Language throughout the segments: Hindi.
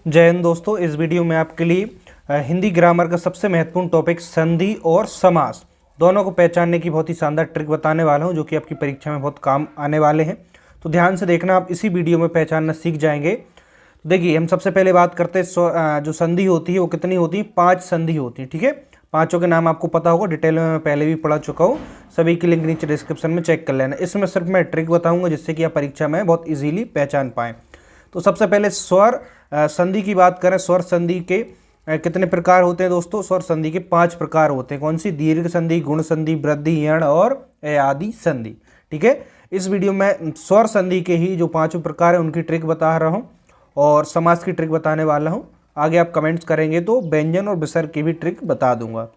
जय हिंद दोस्तों। इस वीडियो में आपके लिए हिंदी ग्रामर का सबसे महत्वपूर्ण टॉपिक संधि और समास दोनों को पहचानने की बहुत ही शानदार ट्रिक बताने वाला हूं, जो कि आपकी परीक्षा में बहुत काम आने वाले हैं। तो ध्यान से देखना, आप इसी वीडियो में पहचानना सीख जाएंगे। तो देखिए, हम सबसे पहले बात करते हैं जो संधि होती है वो कितनी होती है। 5 संधि होती है। ठीक है, पांचों के नाम आपको पता होगा, डिटेल में मैं पहले भी पढ़ा चुका हूँ। सभी की लिंक नीचे डिस्क्रिप्शन में चेक कर लेना। इसमें सिर्फ मैं ट्रिक बताऊंगा जिससे कि आप परीक्षा में बहुत इजीली पहचान पाएं। तो सबसे पहले स्वर संधि की बात करें। स्वर संधि के कितने प्रकार होते हैं दोस्तों? स्वर संधि के 5 प्रकार होते हैं। कौन सी? दीर्घ संधि, गुण संधि, वृद्धि, यण और अयादि संधि। ठीक है, इस वीडियो में स्वर संधि के ही जो 5 प्रकार है उनकी ट्रिक बता रहा हूँ और समास की ट्रिक बताने वाला हूँ। आगे आप कमेंट्स करेंगे तो व्यंजन और विसर्ग की भी ट्रिक बता दूंगा।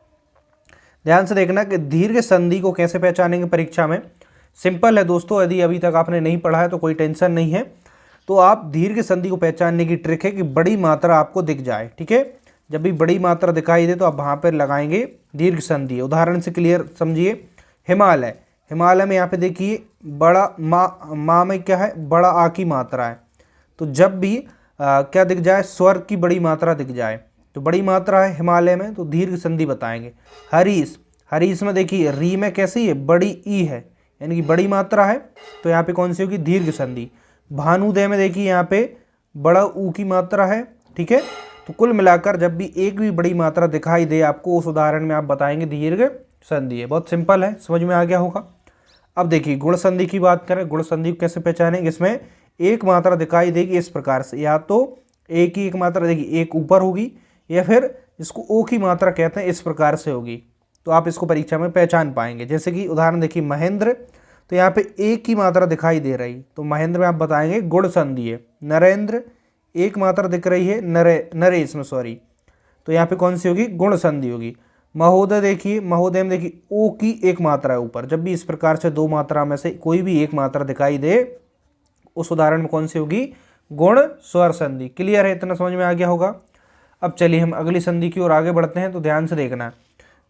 ध्यान से देखना कि दीर्घ संधि को कैसे पहचानेंगे परीक्षा में। सिंपल है दोस्तों, यदि अभी तक आपने नहीं पढ़ा है तो कोई टेंशन नहीं है। तो आप दीर्घ संधि को पहचानने की ट्रिक है कि बड़ी मात्रा आपको दिख जाए। ठीक है, जब भी बड़ी मात्रा दिखाई दे तो आप वहाँ पर लगाएंगे दीर्घ संधि। उदाहरण से क्लियर समझिए। हिमालय, हिमालय में यहाँ पे देखिए बड़ा माँ में क्या है? बड़ा आ की मात्रा है। तो जब भी क्या दिख जाए? स्वर की बड़ी मात्रा दिख जाए तो बड़ी मात्रा है हिमालय में, तो दीर्घ संधि बताएंगे। हरीश, हरीश में देखिए री में कैसी है? बड़ी ई है, यानी कि बड़ी मात्रा है, तो यहाँ पे कौन सी होगी? दीर्घ संधि। भानुदय में देखिए यहाँ पे बड़ा ऊ की मात्रा है। ठीक है, तो कुल मिलाकर जब भी एक भी बड़ी मात्रा दिखाई दे आपको, उस उदाहरण में आप बताएंगे दीर्घ संधि है। बहुत सिंपल है, समझ में आ गया होगा। अब देखिए गुण संधि की बात करें। गुण संधि को कैसे पहचानेंगे? इसमें एक मात्रा दिखाई देगी इस प्रकार से, या तो एक ही एक मात्रा देगी, एक ऊपर होगी, या फिर इसको ओ की मात्रा कहते हैं, इस प्रकार से होगी। तो आप इसको परीक्षा में पहचान पाएंगे। जैसे कि उदाहरण देखिए महेंद्र, तो यहाँ पे एक की मात्रा दिखाई दे रही, तो महेंद्र में आप बताएंगे गुण संधि है। नरेंद्र, एक मात्रा दिख रही है, नरेश में सॉरी, तो यहाँ पे कौन सी होगी? गुण संधि होगी। महोदय देखिए, महोदय में देखिए ओ की एक मात्रा है ऊपर। जब भी इस प्रकार से दो मात्रा में से कोई भी एक मात्रा दिखाई दे, उस उदाहरण में कौन सी होगी? गुण स्वर संधि। क्लियर है? इतना समझ में आ गया होगा। अब चलिए हम अगली संधि की ओर आगे बढ़ते हैं। तो ध्यान से देखना,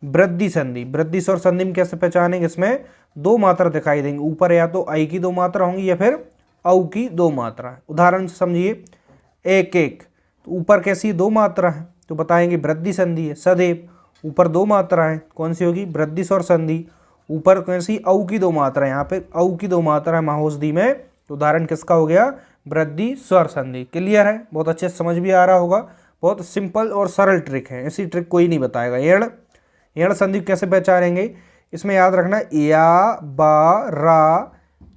वृद्धि संधि। वृद्धि स्वर संधि में कैसे पहचानेंगे? इसमें दो मात्रा दिखाई देंगी ऊपर, या तो आई की दो मात्रा होंगी या फिर औ की दो मात्रा। उदाहरण से समझिए, एक एक, तो ऊपर कैसी? दो मात्रा है, तो बताएंगे वृद्धि संधि है। सदैव, ऊपर दो मात्रा है, कौन सी होगी? वृद्धि स्वर संधि। ऊपर कैसी? औ की दो मात्रा है, यहाँ पे औ की दो मात्रा है महाौषधि में, तो उदाहरण किसका हो गया? वृद्धि स्वर संधि। क्लियर है? बहुत अच्छे से समझ भी आ रहा होगा। बहुत सिंपल और सरल ट्रिक है, ऐसी ट्रिक कोई नहीं बताएगा। यण, यण संधि कैसे पहचानेंगे? इसमें याद रखना या बा रा।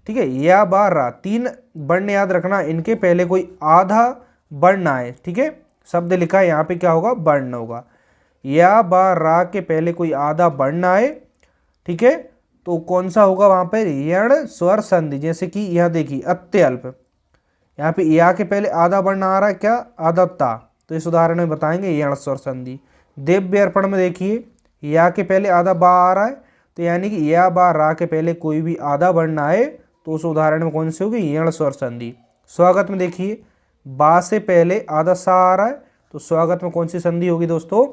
ठीक है, या बा रा, 3 वर्ण याद रखना, इनके पहले कोई आधा वर्ण आए। ठीक है, शब्द लिखा है यहाँ पे, क्या होगा? वर्ण होगा। या बा रा के पहले कोई आधा वर्ण आए, ठीक है, तो कौन सा होगा वहां पर? यण स्वर संधि। जैसे कि यह देखिए अत्यल्प, यहाँ पे या के पहले आधा वर्ण आ रहा है, क्या? आधा ता, तो इस उदाहरण में बताएंगे यण स्वर संधि। दिव्य अर्पण में देखिए या के पहले आधा बा आ रहा है, तो यानी कि या बा रा के पहले कोई भी आधा वर्ण आए तो उस उदाहरण में कौन सी होगी? यण स्वर संधि। स्वागत में देखिए बा से पहले आधा सा आ रहा है, तो स्वागत में कौन सी संधि होगी दोस्तों?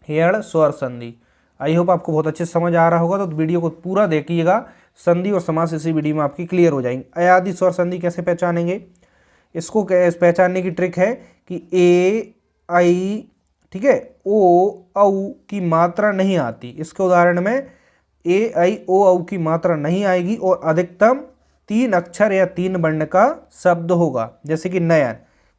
यण स्वर संधि। आई होप आपको बहुत अच्छे से समझ आ रहा होगा। तो वीडियो को पूरा देखिएगा, संधि और समास इसी वीडियो में आपकी क्लियर हो जाएंगे। अयादि स्वर संधि कैसे पहचानेंगे? इसको पहचानने की ट्रिक है कि ए आई, ठीक है, ओ औ की मात्रा नहीं आती। इसके उदाहरण में ए आई ओ औ की मात्रा नहीं आएगी और अधिकतम 3 अक्षर या 3 वर्ण का शब्द होगा। जैसे कि नयन,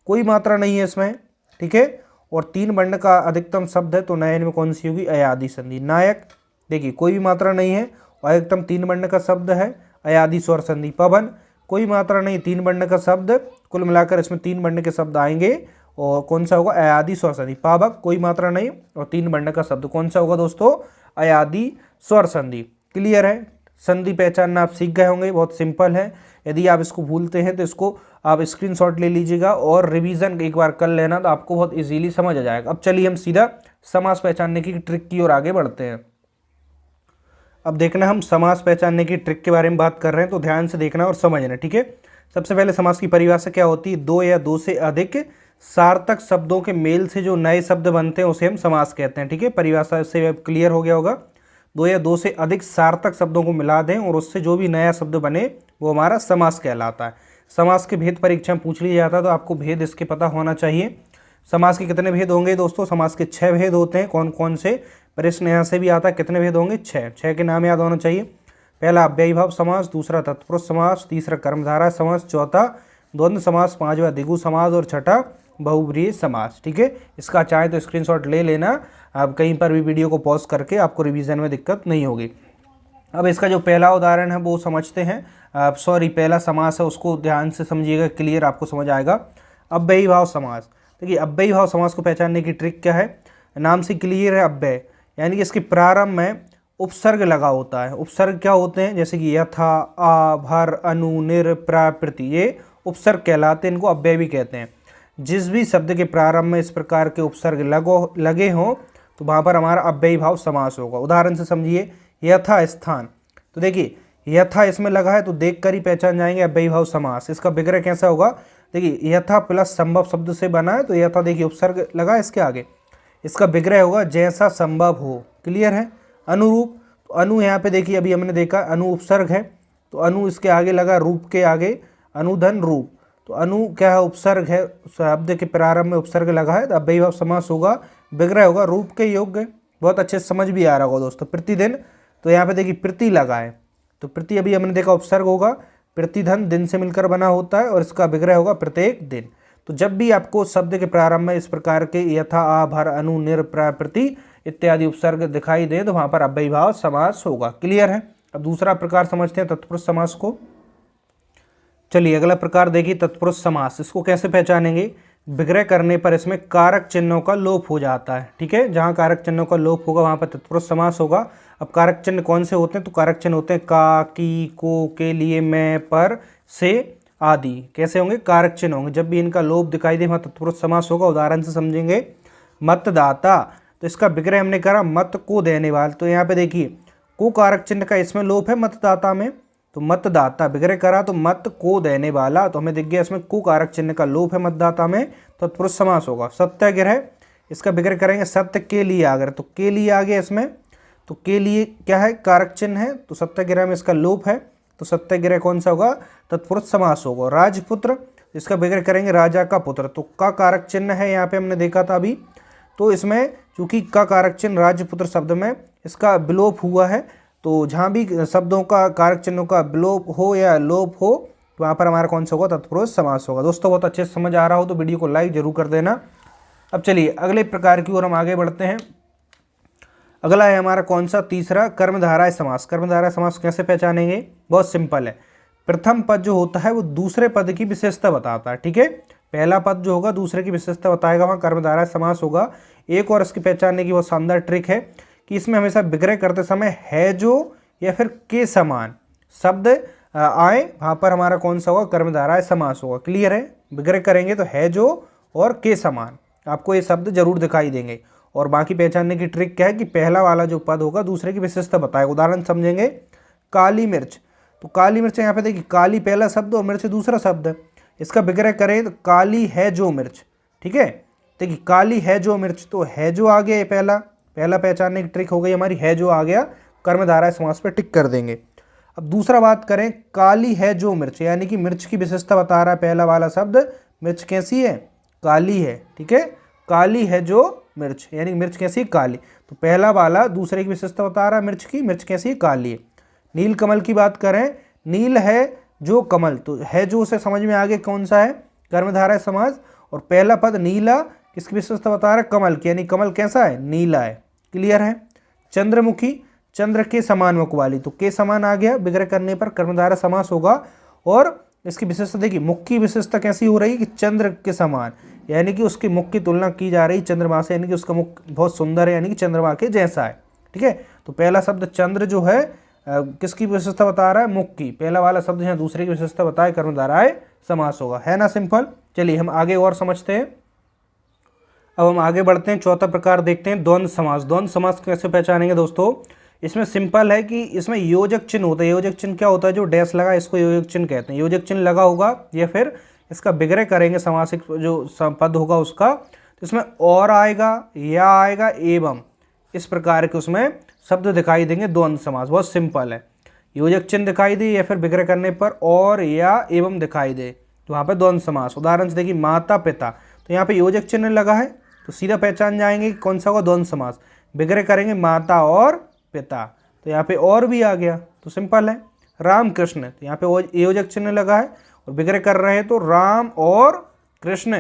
कोई मात्रा नहीं है इसमें, ठीक है, और 3 वर्ण का अधिकतम शब्द है, तो नयन में कौन सी होगी? अयादि संधि। नायक, देखिए कोई भी मात्रा नहीं है और अधिकतम 3 वर्ण का शब्द है, अयादि स्वर संधि। पवन, कोई मात्रा नहीं, 3 वर्ण का शब्द, कुल मिलाकर इसमें 3 वर्ण के शब्द आएंगे और कौन सा होगा? अयादि स्वर संधि। पावक, कोई मात्रा नहीं और 3 वर्ण का शब्द, कौन सा होगा दोस्तों? अयादि स्वर संधि। क्लियर है? संधि पहचानना आप सीख गए होंगे, बहुत सिंपल है। यदि आप इसको भूलते हैं तो इसको आप स्क्रीनशॉट ले लीजिएगा और रिवीजन एक बार कर लेना, तो आपको बहुत इजीली समझ आ जाएगा। अब चलिए हम सीधा समास पहचानने की ट्रिक की ओर आगे बढ़ते हैं। अब देखना, हम समास पहचानने की ट्रिक के बारे में बात कर रहे हैं, तो ध्यान से देखना और समझना। ठीक है, सबसे पहले समास की परिभाषा क्या होती है? 2 या 2 से अधिक सार्थक शब्दों के मेल से जो नए शब्द बनते हैं उसे हम समास कहते हैं। ठीक है, परिभाषा से क्लियर हो गया होगा। 2 या 2 से अधिक सार्थक शब्दों को मिला दें और उससे जो भी नया शब्द बने वो हमारा समास कहलाता है। समास के भेद परीक्षा में पूछ लिया जाता है, तो आपको भेद इसके पता होना चाहिए। समास के कितने भेद होंगे दोस्तों? समास के 6 भेद होते हैं। कौन कौन से? प्रश्न यहाँ से भी आता है, कितने भेद होंगे? 6। 6 के नाम याद होना चाहिए। पहला अव्ययी भाव समास, दूसरा तत्पुरुष समास, तीसरा कर्मधारय समास, चौथा द्वंद्व समास, पांचवा द्विगु समास और छठा बहुब्रीहि समास। ठीक है, इसका चाहे तो स्क्रीनशॉट ले लेना, आप कहीं पर भी वीडियो को पॉज करके, आपको रिवीजन में दिक्कत नहीं होगी। अब इसका जो पहला उदाहरण है वो समझते हैं, पहला समास है उसको ध्यान से समझिएगा, क्लियर आपको समझ आएगा। अव्ययी भाव समास। देखिए अव्ययी भाव समास को पहचानने की ट्रिक क्या है? नाम से क्लियर है, अव्यय यानी कि इसके प्रारंभ में उपसर्ग लगा होता है। उपसर्ग क्या होते हैं? जैसे कि यथा, आ, भर, अनु, निर, प्रा, प्रति, ये उपसर्ग कहलाते हैं, इनको अव्यय भी कहते हैं। जिस भी शब्द के प्रारंभ में इस प्रकार के उपसर्ग लगे हों तो वहाँ पर हमारा अव्ययी भाव समास होगा। उदाहरण से समझिए, यथा स्थान, तो देखिए यथा इसमें लगा है तो देख कर ही पहचान जाएंगे अव्ययी भाव समास। इसका विग्रह कैसा होगा? देखिए यथा प्लस संभव शब्द से बना है, तो यथा देखिए उपसर्ग लगा है इसके आगे, इसका विग्रह होगा जैसा संभव हो। क्लियर है? अनुरूप, तो अनु यहाँ पे देखिए अभी हमने देखा अनु उपसर्ग है, तो अनु इसके आगे लगा, रूप के आगे अनुधन रूप, तो अनु क्या है? उपसर्ग है, शब्द के प्रारंभ में उपसर्ग लगा है तो अव्ययी भाव समास होगा, विग्रह होगा रूप के योग्य। बहुत अच्छे से समझ भी आ रहा होगा दोस्तों। प्रतिदिन, तो यहाँ पे देखिए प्रति लगा है, तो प्रति अभी हमने देखा उपसर्ग होगा, प्रतिधन दिन से मिलकर बना होता है और इसका विग्रह होगा प्रत्येक दिन। तो जब भी आपको शब्द के प्रारंभ में इस प्रकार के यथा, आ, भर, अनु, निर, प्रा, प्रति इत्यादि उपसर्ग दिखाई दे तो वहाँ पर अव्ययी भाव समास होगा। क्लियर है? अब दूसरा प्रकार समझते हैं तत्पुरुष समास को। चलिए अगला प्रकार देखिए तत्पुरुष समास। इसको कैसे पहचानेंगे? विग्रह करने पर इसमें कारक चिन्हों का लोप हो जाता है। ठीक है, जहाँ कारक चिन्हों का लोप होगा वहाँ पर तत्पुरुष समास होगा। अब कारक चिन्ह कौन से होते हैं? तो कारक चिन्ह होते हैं का, की, को, के, लिए, मैं, पर, से आदि। कैसे होंगे? कारक चिन्ह होंगे। जब भी इनका लोप दिखाई दे वहाँ तत्पुरुष समास होगा। उदाहरण से समझेंगे, मतदाता, तो इसका विग्रह हमने करा मत को देने वाला, तो यहाँ पे देखिए को कारक चिन्ह का इसमें लोप है मतदाता में, तो मतदाता विग्रह करा तो मत को देने वाला, तो हमें दिख गया इसमें को कारक चिन्ह का लोप है मतदाता में, तत्पुरुष समास होगा। सत्याग्रह, इसका विग्रह करेंगे सत्य के लिए आग्रह, तो के लिए आ गया इसमें, तो के लिए क्या है? कारक चिन्ह है, तो सत्याग्रह में इसका लोप है, तो सत्याग्रह कौन सा होगा? तत्पुरुष समास होगा। राजपुत्र, इसका विग्रह करेंगे राजा का पुत्र, तो का कारक चिन्ह है, यहाँ पे हमने देखा था अभी, तो इसमें चूंकि का कारक चिन्ह राजपुत्र शब्द में इसका विलोप हुआ है, तो जहाँ भी शब्दों का कारक चिन्हों का विलोप हो या लोप हो तो वहाँ पर हमारा कौन सा होगा? तत्पुरुष समास होगा। दोस्तों बहुत अच्छे से समझ आ रहा हो तो वीडियो को लाइक जरूर कर देना। अब चलिए अगले प्रकार की ओर हम आगे बढ़ते हैं। अगला है हमारा कौन सा? तीसरा, कर्मधारय समास। कर्मधारय समास कैसे पहचानेंगे? बहुत सिंपल है। प्रथम पद जो होता है वो दूसरे पद की विशेषता बताता है। ठीक है, पहला पद जो होगा दूसरे की विशेषता बताएगा, वहाँ कर्मधारय समास होगा। एक और इसकी पहचानने की बहुत शानदार ट्रिक है कि इसमें हमेशा विग्रह करते समय है जो या फिर के समान शब्द आए, वहाँ पर हमारा कौन सा होगा? कर्मधारय समास होगा। क्लियर है? विग्रह करेंगे तो है जो और के समान आपको ये शब्द जरूर दिखाई देंगे। और बाकी पहचानने की ट्रिक क्या है कि पहला वाला जो पद होगा दूसरे की विशेषता बताएगा। उदाहरण समझेंगे, काली मिर्च, तो काली मिर्च यहाँ पे देखिए काली पहला शब्द और मिर्च दूसरा शब्द है, इसका विग्रह करें तो काली है जो मिर्च। ठीक है, देखिए काली है जो मिर्च, तो है जो आ गया, ये पहला पहचानने की ट्रिक हो गई हमारी, है जो आ गया, कर्मधारय समास पे टिक कर देंगे। अब दूसरा बात करें, काली है जो मिर्च, यानी कि मिर्च की विशेषता बता रहा है पहला वाला शब्द, मिर्च कैसी है? काली है। ठीक है, काली है जो मिर्च, यानी मिर्च कैसी? काली। तो पहला वाला दूसरे की विशेषता बता रहा है मिर्च की, मिर्च कैसी? काली है। नील कमल की बात करें, नील है जो कमल, तो है जो से समझ में आगे कौन सा है? कर्मधारय समास। और पहला पद नीला किसकी विशेषता बता रहा है? कमल की, यानी कमल कैसा है? नीला है। क्लियर है? चंद्रमुखी, चंद्र के समान मुख वाली, तो के समान आ गया, विग्रह करने पर कर्मधारय समास होगा। और इसकी विशेषता देखिए, मुख की विशेषता कैसी हो रही है कि चंद्र के समान, यानी कि उसके मुख की तुलना की जा रही चंद्रमा से, यानी कि उसका मुख बहुत सुंदर है, यानी कि चंद्रमा के जैसा है। ठीक है, तो पहला शब्द चंद्र जो है किसकी विशेषता बता रहा है? मुख की। पहला वाला शब्द यहाँ दूसरे की विशेषता बताए, कर्मधारय समास होगा। है ना सिंपल? चलिए हम आगे और समझते हैं। अब हम आगे बढ़ते हैं, चौथा प्रकार देखते हैं, द्वंद्व समास। द्वंद्व समास कैसे पहचानेंगे दोस्तों? इसमें सिंपल है कि इसमें योजक चिन्ह होता है। योजक चिन्ह क्या होता है? जो डैश लगा इसको योजक चिन्ह कहते हैं। योजक चिन्ह लगा होगा या फिर इसका विग्रह करेंगे समासिक जो पद होगा उसका, तो इसमें और आएगा या आएगा एवं, इस प्रकार के उसमें शब्द दिखाई देंगे। द्वंद्व समास बहुत सिंपल है, योजक चिन्ह दिखाई दे या फिर विग्रह करने पर और या एवं दिखाई दे तो वहाँ पर द्वंद्व समास। उदाहरण से देखिए, माता पिता, तो यहाँ पे योजक चिन्ह लगा है तो सीधा पहचान जाएंगे कि कौन सा होगा, द्वंद्व समास। विग्रह करेंगे माता और पिता, तो यहाँ पे और भी आ गया, तो सिंपल है। राम कृष्ण, तो यहाँ पे योजक चिन्ह लगा है और विग्रह कर रहे हैं तो राम और कृष्ण,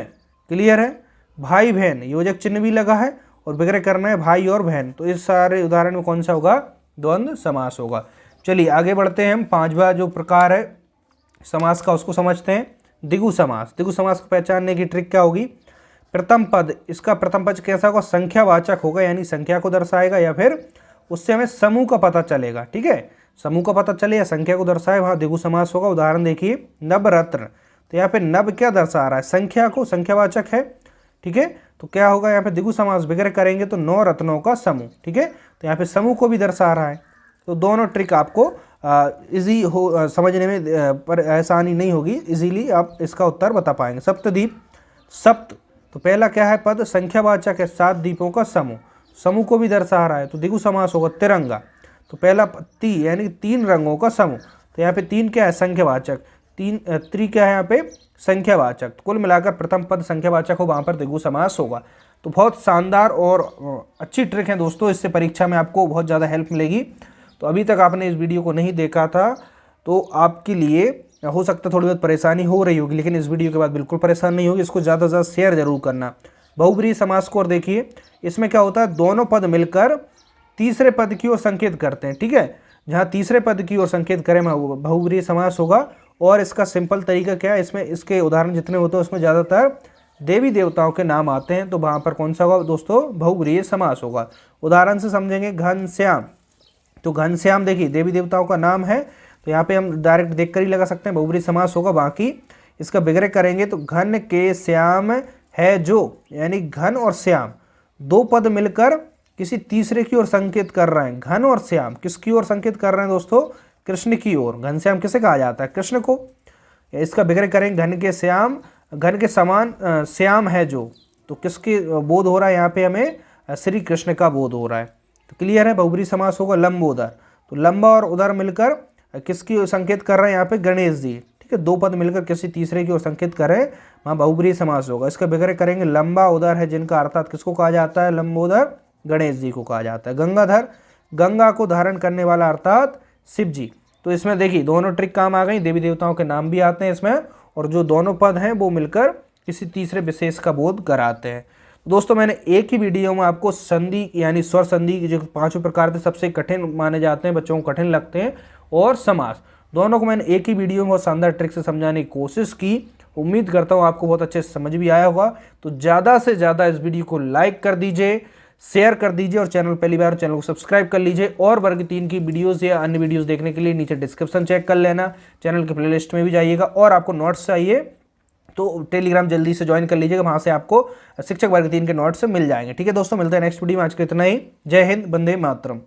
क्लियर है। भाई बहन, योजक चिन्ह भी लगा है और विग्रह करना है भाई और बहन, तो इस सारे उदाहरण में कौन सा होगा, द्वंद्व समास होगा। चलिए आगे बढ़ते हैं हम। पांचवा जो प्रकार है समास का उसको समझते हैं, द्विगु समास। द्विगु समास को पहचानने की ट्रिक क्या होगी, प्रथम पद, इसका प्रथम पद कैसा होगा, संख्यावाचक होगा, यानी संख्या को दर्शाएगा या फिर उससे हमें समूह का पता चलेगा, ठीक है। समूह का पता चले या संख्या को दर्शाए, वहाँ द्विगु समास होगा। उदाहरण देखिए, नवरत्न, तो यहाँ पे नव क्या दर्शा रहा है, संख्या को, संख्यावाचक है, ठीक है। तो क्या होगा यहाँ पे द्विगु समास विग्रह करेंगे तो 9 रत्नों का समूह, ठीक है। तो यहाँ पे समूह को भी दर्शा रहा है। तो दोनों ट्रिक आपको इजी हो समझने में पर आसानी नहीं होगी, इजीली आप इसका उत्तर बता पाएंगे। सप्तद्वीप, सप्त, तो पहला क्या है पद, संख्यावाचक है, 7 द्वीपों का समूह, समूह को भी दर्शा रहा है तो द्विगु समास होगा। तिरंगा, तो पहला ती यानी 3 रंगों का समूह, तो यहाँ पे 3 क्या है, संख्यावाचक, 3 त्रि क्या है यहाँ पे, संख्यावाचक। तो कुल मिलाकर प्रथम पद संख्यावाचक हो, वहाँ पर द्विगु समास होगा। तो बहुत शानदार और अच्छी ट्रिक है दोस्तों, इससे परीक्षा में आपको बहुत ज़्यादा हेल्प मिलेगी। तो अभी तक आपने इस वीडियो को नहीं देखा था तो आपके लिए हो सकता है थोड़ी बहुत परेशानी हो रही होगी, लेकिन इस वीडियो के बाद बिल्कुल परेशान नहीं होगी। इसको ज़्यादा से ज़्यादा शेयर जरूर करना। बहुब्रीहि समास को और देखिए, इसमें क्या होता है, दोनों पद मिलकर तीसरे पद की ओर संकेत करते हैं, ठीक है। जहाँ तीसरे पद की ओर संकेत करें बहुब्रीहि समास होगा। और इसका सिंपल तरीका क्या है, इसमें इसके उदाहरण जितने होते हैं उसमें ज़्यादातर देवी देवताओं के नाम आते हैं, तो वहाँ पर कौन सा होगा दोस्तों, बहुब्रीहि समास होगा। उदाहरण से समझेंगे, घनश्याम, तो घनश्याम देखिए देवी देवताओं का नाम है, तो यहाँ पे हम डायरेक्ट देख कर ही लगा सकते हैं बहुब्रीहि समास होगा। बाकी इसका विग्रह करेंगे तो घन के श्याम है जो, यानी घन और श्याम 2 पद मिलकर किसी तीसरे की ओर संकेत कर रहे हैं। घन और श्याम किसकी ओर संकेत कर रहे हैं दोस्तों, कृष्ण की ओर। घनश्याम किसे कहा जाता है, कृष्ण को। इसका विग्रह करेंगे घन के श्याम, घन के समान श्याम है जो, तो किसके बोध हो रहा है यहाँ पे, हमें श्री कृष्ण का बोध हो रहा है। तो क्लियर है, बहुब्रीहि समास होगा। लंबोदर, तो लंबा और उदर मिलकर किसकी संकेत कर रहे हैं यहाँ पे, गणेश जी, ठीक है। 2 पद मिलकर किसी तीसरे की ओर संकेत कर रहे हैं, वहाँ बहुब्रीहि समास होगा। इसका विग्रह करेंगे, लंबा उदर है जिनका, अर्थात किसको कहा जाता है, लंबोदर, गणेश जी को कहा जाता है। गंगाधर, गंगा को धारण करने वाला अर्थात शिव जी। तो इसमें देखिए दोनों ट्रिक काम आ गई, देवी देवताओं के नाम भी आते हैं इसमें, और जो दोनों पद हैं वो मिलकर किसी तीसरे विशेष का बोध कराते हैं। दोस्तों मैंने एक ही वीडियो में आपको संधि यानी स्वर संधि जो 5 प्रकार थे, सबसे कठिन माने जाते हैं, बच्चों को कठिन लगते हैं, और समास, दोनों को मैंने एक ही वीडियो में बहुत शानदार ट्रिक से समझाने की कोशिश की। उम्मीद करता हूँ आपको बहुत अच्छे से समझ भी आया होगा। तो ज़्यादा से ज़्यादा इस वीडियो को लाइक कर दीजिए, शेयर कर दीजिए, और चैनल पहली बार चैनल को सब्सक्राइब कर लीजिए। और वर्ग 3 की वीडियोस या अन्य वीडियोस देखने के लिए नीचे डिस्क्रिप्शन चेक कर लेना, चैनल के प्लेलिस्ट में भी जाइएगा। और आपको नोट्स चाहिए तो टेलीग्राम जल्दी से ज्वाइन कर लीजिएगा, वहाँ से आपको शिक्षक वर्ग 3 के नोट्स मिल जाएंगे, ठीक है दोस्तों। मिलते हैं नेक्स्ट वीडियो में, आज के इतना ही। जय हिंद, वंदे मातरम।